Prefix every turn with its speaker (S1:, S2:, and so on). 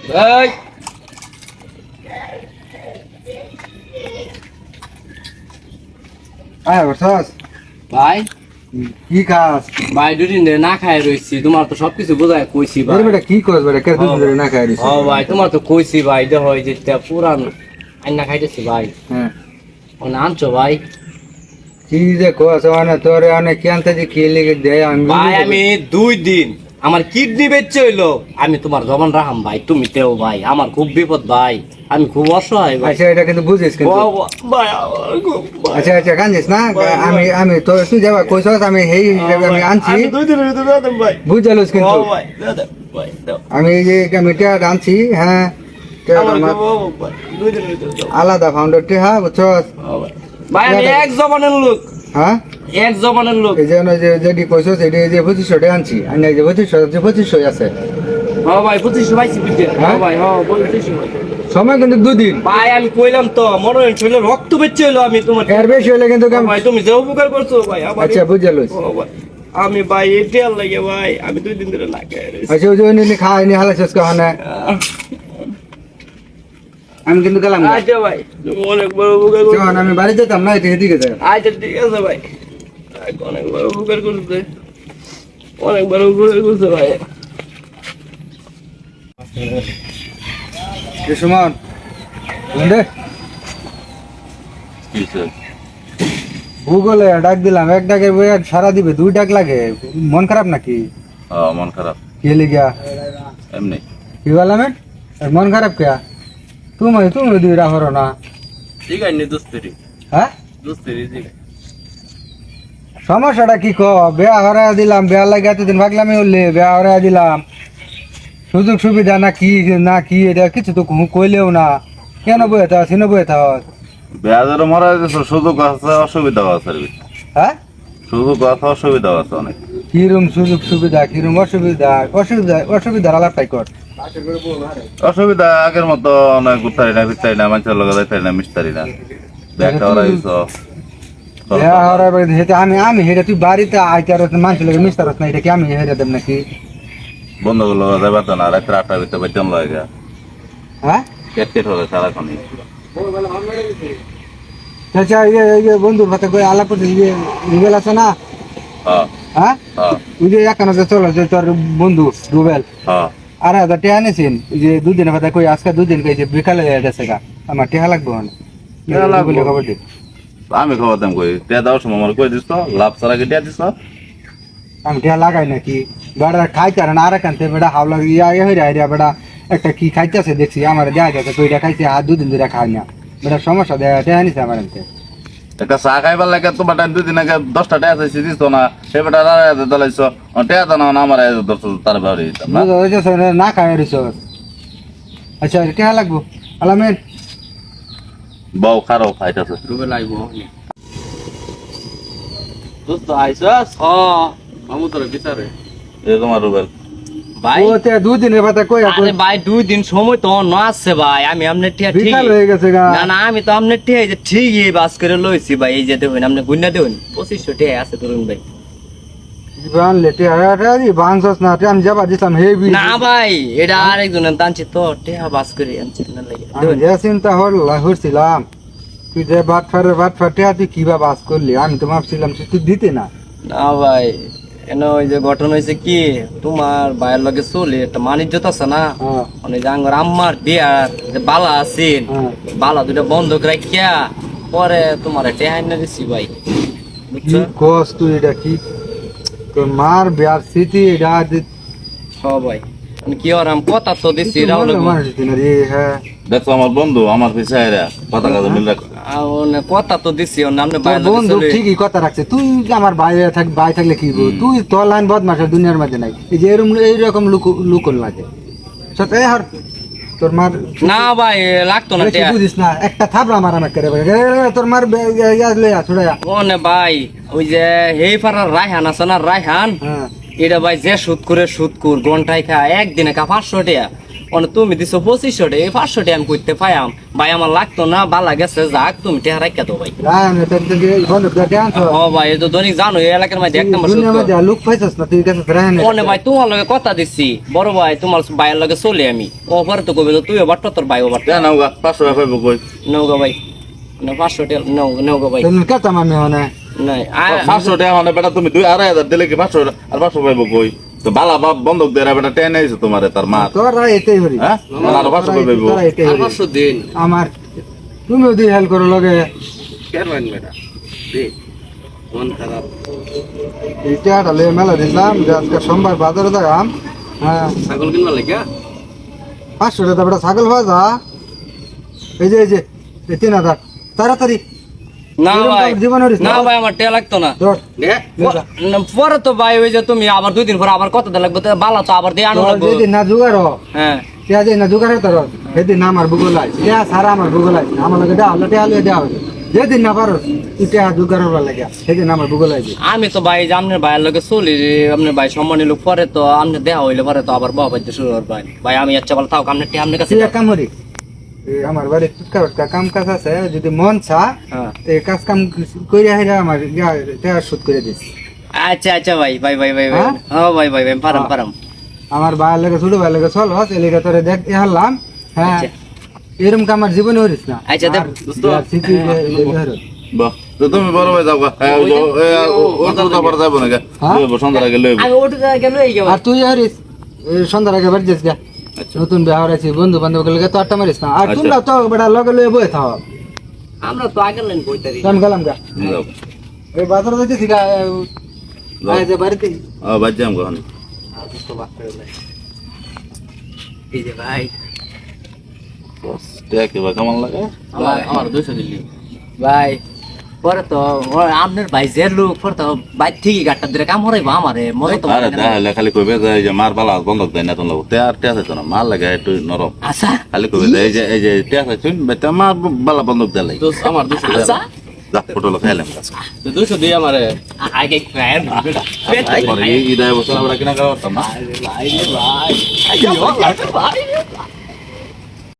S1: এই
S2: বসস
S1: ভাই
S2: কি খাস?
S1: ভাই দুদিন ধরে না খাই রইছি, তোমার তো সবকিছু বোঝায় কইছি ভাই।
S2: বেটা কি করছ বেটা? কে দুদিন ধরে না খাই দিছিস?
S1: ও ভাই তোমার তো কইছি ভাই, দেখো এই যে পুরান আইনা খাইতেছি ভাই।
S2: হ্যাঁ
S1: ও না আনছো ভাই?
S2: কি যে কোস মানে তোরে অনেক কেনতে যে কি লিখে দে আমি
S1: ভাই আমি 2 দিন আমার কিডনি বেচে হইলো, আমি তোমার জবান রাখাম ভাই, তুমি তেও ভাই, আমার খুব বিপদ ভাই, আমি খুব অসহায় ভাই।
S2: আচ্ছা এটা কিন্তু বুঝিস কিন্তু
S1: ভাই আমার খুব ভাই।
S2: আচ্ছা আচ্ছা কান্দিস না আমি আমি তো তুই যাবা কইছস আমি এই হিসেবে আমি আনছি
S1: আমি 2 দিনের ভিতরে দাদম ভাই।
S2: বুঝালস কিন্তু
S1: ও ভাই দাদা ভাই দাও।
S2: আমি এই যে কমিটি আনছি হ্যাঁ
S1: আমার খুব ভাই 2 দিনের ভিতরে দাও।
S2: আলাদা ফাউন্ডার টি হ্যাঁ বুঝছস
S1: ও ভাই ভাই আমি এক জবানের লোক,
S2: হ্যাঁ
S1: এক জবানের লোক।
S2: এই যে যেটি কইছস এটি যে 2500 আনছি আর এই যে 2500 আছে
S1: ও ভাই 2500 পাইছি বুঝছেন? ও ভাই ও 2500 ভাই।
S2: সময় কিন্তু দুদিন
S1: ভাই আমি কইলাম তো মনে হইলো রক্ত বেচে হইলো, আমি তোমার
S2: এর বেশি হলে কিন্তু
S1: ও ভাই তুমি যে উপকার করছো ভাই আমার।
S2: আচ্ছা বুঝালস
S1: ও ভাই আমি ভাই এটার লাগে ভাই আমি 2 দিন ধরে না খাই রইছি।
S2: আচ্ছা ওই যে নিলি খাইনি হালাসস কহনা আমি কিন্তু গেলাম না
S1: আচ্ছা ভাই তুমি অনেক বড় উপকার করছো।
S2: যখন আমি বাড়ি যেতাম না এটা এদিকে যাই
S1: আচ্ছা ঠিক আছে ভাই, অনেক বড় উপকার করছে, অনেক বড় উপকার করছে ভাই।
S2: সুমন বুঝলে গুগলে ডাক দিলাম, এক ডাকের বই সারা দিবে 2 ডাক লাগে, মন খারাপ নাকি?
S3: মন খারাপ
S2: কে লিগা
S3: এমনি
S2: কি বললাম মন খারাপ কে? তুমি 2 রাখো না
S1: ঠিক আছে দোস্তেরি
S2: হ্যাঁ
S1: দোস্তেরি ঠিক আছে।
S2: সমস্যাটা কি কো? বেয়া হরা দিলাম, বেয়া লাগে এতদিন ভাগলামই উঠলে বেয়া হরা দিলাম, সুযোগ সুবিধা না কি এটা কিছু তো কইলেও না, কেন বয়ে থাক সিনে বয়ে থাক?
S3: বেয়াদের মরা গেছে, সুযোগ আছে অসুবিধাও আছে আর কি।
S2: হ্যাঁ
S3: সুযোগ আছে অসুবিধাও আছে অনেক।
S2: কিরম সুযোগ সুবিধা কিরম অসুবিধার আলাপটাই কর।
S3: অসুবিধা আগের মতো অনেক ঘুরতারি না ফিরতারি না, মানুষের লোক যাইতারি না মিশতারি না, ব্যাগটা ওরা দিছ
S2: বেয়া হরা হেঁটে আমি হেঁটে তুই বাড়িতে আইতার মানুষের লোক মিস্তারস না, এটা কি আমি হেঁটে দেব নাকি?
S3: বন্ধুগুলো যাইবার না, রাত্রে 8টার ভিতরে বেতন লাগে,
S2: হ্যাঁ
S3: কেট হলে সারাক্ষণই।
S2: আচ্ছা এই যে বন্ধুর ভাতে কই আলাপ রুবেল আছে না?
S3: হ্যাঁ
S2: হ্যাঁ
S3: হ্যাঁ
S2: ওই যে এখানে যে চলো যে তোর বন্ধু রুবেল
S3: হ্যাঁ
S2: 8,000 টাকা এনেছেন, ওই যে 2 দিনের ভাতে কই আজকে 2 দিন কইছে বিকালে গেছে গা, আমার টাকা লাগবে না
S3: টাকা লাগবে?
S2: বলে খবর দে।
S3: আমি খবর দাম কই টিয়া দেওয়ার সময় আমার কই দিস তো, লাভ ছাড়া কি টিয়া দিস?
S2: আমি টাকা লাগাই নাকি বেড়া খাইতে আর আর এখানতে বেড়া হাওলা ইয়া বেড়া একটা কি খাইতেছে দেখছি আমার দেয়া যাচ্ছে কইটা খাইছে আর 2 দিন ধরে খাই না, বেড়া সমস্যা দেয়া টাকা নিছে আমার এনতে।
S3: একটা চা খাইবার লাগে তোমার 2 দিন আগে 10টা টাকা চাইছি দিস না, সে বেটা দলাইছ টাকা তো না আমার তার বাড়ি দিতাম না।
S2: বুঝা হইছে না খাই রিসোর্স। আচ্ছা টাকা লাগবো আলামেন
S3: বউ খারো খাইতেছে।
S1: রুবে লাগবো দোস্ত আইছস? মামু তোর বিচারে
S3: এই তোমার রুবেল
S1: ভাই।
S2: ও তে 2 দিনের ভাতে কই
S1: আরে ভাই 2 দিন সময় তো ন আছে ভাই, আমি আমনে ঠিক
S2: বিকাল হয়ে গেছে গা।
S1: না না আমি তো আমনে ঠিকই বাস করে লইছি ভাই, এই যে দেখুন আপনি গুন্না দেখুন 2500 টাকা আছে তরুণ ভাই।
S2: জীবন লেটে আরে বাংসস না আমি যাবা দিতাম হেভি
S1: না ভাই এটা আরেকজনের টানছি তো টাকা বাস করে আনছি না লাগে
S2: আমি যে চিন্তা হচ্ছিলাম তুই যে বাট ফাটে তুই কিবা বাস করলি, আমি তো ভাবছিলাম তুই দিতে না।
S1: না ভাই ওই যে ঘটনা হয়েছে কি, তোমার ভাইয়ের লগে চলে একটা মানিজ্যত আছে না,
S2: হ্যাঁ
S1: মানে যে আঙ্গর আম্মার বিয়ার যে বালা আছেন,
S2: হ্যাঁ।
S1: বালা 2টা বন্ধক রাখিয়া পরে তোমার টেহা এনে দিছি ভাই,
S2: কি
S1: বুঝছো?
S2: কস তুই এটা কি তোর মার বিয়ার স্মৃতি এটা
S1: ভাই আমি কি ওরাম কথা তো দিছি রাউল
S2: হ্যাঁ
S3: দেখো আমার বন্ধু আমার পিছায় কথা কাজে মিল রাখ।
S1: কথা তো দিছি ওর নামে
S2: তোর বন্ধু ঠিকই কথা রাখছে, তুই আমার ভাই থাকলে কি বল, তুই তোর লাইন বদমাশের দুনিয়ার মাঝে নাই, এই যে এইরকম লুকন লাগে সত্যি হার তোর মার
S1: না ভাই লাগতো না
S2: বেশি বুঝিস না, একটা থাপড়া মারা আমাকে তোর মার ছুড়াইয়া
S1: ওনে ভাই ওই যে হেই পাড়ার রায়হান আছে না রায়হান,
S2: হ্যাঁ
S1: এটা ভাই যে সুদ করে ঘন্টায় খা একদিনে খা 500 টাকা, অনে তুমি দিছো 2500 টাকা 500 টাকা আমি কইতে পাইয়াম ভাই আমার লাগতো না বালা গেছে যাক তুমি টাকা রাখা দাও ভাই
S2: রায়হানের থেকে বন্ধ করে দেন তো
S1: ও ভাই এই তো দৈনিক জানো এই এলাকার মধ্যে এক নম্বর
S2: দুনিয়ার
S1: সূত্র
S2: মধ্যে লোক পাইছস না তুই কাছে রায়হানের
S1: অনে ভাই তোমার লগে কথা দিছি বড় ভাই তোমার ভাইয়ের লগে চলে আমি ও পরে তো কইবে তুইও বাট্টা তোর ভাইও বাট্টা
S3: দেন নাও গা 500 টাকা পাইবো কই
S1: নৌগা ভাই না 500 টাকা নৌগা ভাই
S2: তুমি কত মানে হনে
S1: নাই
S3: 500 টাকা মানে বেটা তুমি 2-2500 দিলে কি 500 আর 500 পাইবো কই তো বালা বাপ বন্ধক দেরা বেটা টেনে আইছে তোমারে তার মা
S2: তোরা এটাই হরি
S3: হ্যাঁ আর 500 পাইবো
S2: তোরা এটাই হরি
S1: 500 দিন
S2: আমার তুমিও দুই হেল্প করো লগে
S1: কেরবান বেটা দে মন খারাপ
S2: এই টাকাটা লয়ে মেলা দিলাম যে আজকে সোমবার বাজারে যাগাম হ্যাঁ
S1: ছাগল কিনবা লাগা
S2: 500 টাকা বেটা ছাগল ভাজা এই যে 3000 তাড়াতাড়ি
S1: না ভাই
S2: জীবন হরিস
S1: না ভাই আমার টাকা লাগতো না
S2: ধর
S1: পরে তো ভাই ওই যে তুমি আবার 2 দিন পর আবার কত দিন লাগবে বালা তো আবার দিয়ে আনো লাগবে
S2: যেদিন না জুগাড়
S1: হ্যাঁ
S2: টিয়া যে না জুগাড় তোর সেদিন না আমার ভূগোল আছে টিয়া সারা আমার ভূগোল আছে আমার লগে দেওয়া হলো টিয়া লয়ে দেওয়া হবে যেদিন না পারো তুই টিয়া জুগাড় লাগে সেদিন আমার ভূগোল আছে
S1: আমি তো ভাই যে আপনার ভাইয়ের লগে চলি আপনার ভাই সম্মানী লোক পরে তো আপনি দেওয়া হইলে পরে তো আবার বাবা বাইতে শুরু করবে ভাই আমি আচ্ছা বল তাও আপনার টিয়া আপনার কাছে
S2: তুই এক কাম করি আমার বাড়ি টুটকা কাম কাজ আছে যদি মন চা
S1: হ্যাঁ
S2: তো এই কাজ কাম করে হেরা আমার টিয়া শুট করে দিস
S1: আচ্ছা আচ্ছা ভাই ভাই ভাই ভাই
S2: হ্যাঁ?
S1: ও ভাই ভাই ভাই পারাম পারাম
S2: আমার ভাইয়ের লাগে ছোট ভাইয়ের লাগে চল হস এলাকা তোরে দেখ হারলাম হ্যাঁ
S1: আচ্ছা।
S2: এরকম কাম আমার জীবনে হরিস না
S1: আচ্ছা, দেখ,
S2: আর
S1: দোস্ত।
S2: বিরাট স্মৃতি যে
S3: বাহ তো তুমি বড় ভাই যাও গা ও তো পরে যাবো না গা
S2: হ্যাঁ?
S3: লইবো সন্ধ্যার আগে লইবো
S1: আমি ওটা গেল এই
S2: আর তুই হারিস সন্ধ্যার আগে বাড়ি যাস গা
S3: আচ্ছা
S2: নতুন বিয়ে হয়েছে বন্ধু বান্ধব গেলে তো আটটা মারিস না আর
S3: আচ্ছা।
S2: তোমরা তো বেটা লগে লয়ে বয়ে থাও
S1: আমরা তো আগের লাইন বইতারি
S2: আমি গেলাম গা
S3: যাও
S2: এই বাজার যাইতেছি গা এই যে বাড়িতে
S3: বাদ যাম গা
S1: এই যে ভাই
S3: টাকা কি বা কেমন লাগে
S1: আমার 200 দিলি ভাই পরে তো আপনার ভাই যে লোক পরে তো বাইর থেকে গাড়টা দিলে কাম হরাইবো আমারে মরে তো
S3: আরে তাহলে খালি কইবে যে এই যে মার বালা বন্ধক দেয় না তোমরা তে আর তে আছে না মার লাগে একটু নরম
S1: আচ্ছা
S3: খালি কইবে যে এই যে তে আছে শুন বেটা মার বালা বন্ধক দেয় লাই
S1: আমার 200
S3: যা ফটো লো খাইলাম
S1: তো 200 দিয়ে আমারে আগে ক্রায়ার বেটা
S3: আর এই ইদায় বছর আমরা কিনা করতাম না
S1: ভাই ভাই ভাই